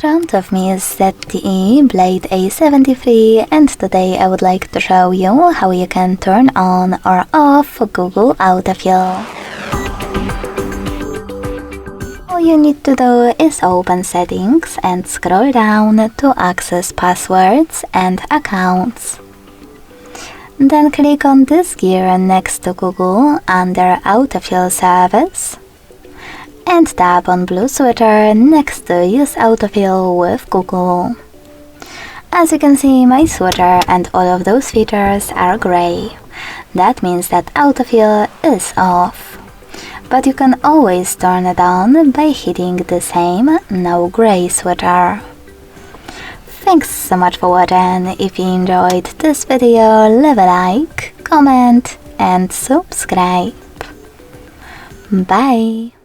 front of me is ZTE Blade A73, and today I would like to show you how you can turn on or off Google Autofill. All you need to do is open Settings and scroll down to access passwords and accounts. Then click on this gear next to Google under Autofill Service and tap on blue sweater next to Use Autofill with Google. As you can see, my sweater and all of those features are gray. That means that autofill is off. But you can always turn it on by hitting the same no gray sweater. Thanks so much for watching. If you enjoyed this video, leave a like, comment and subscribe. Bye!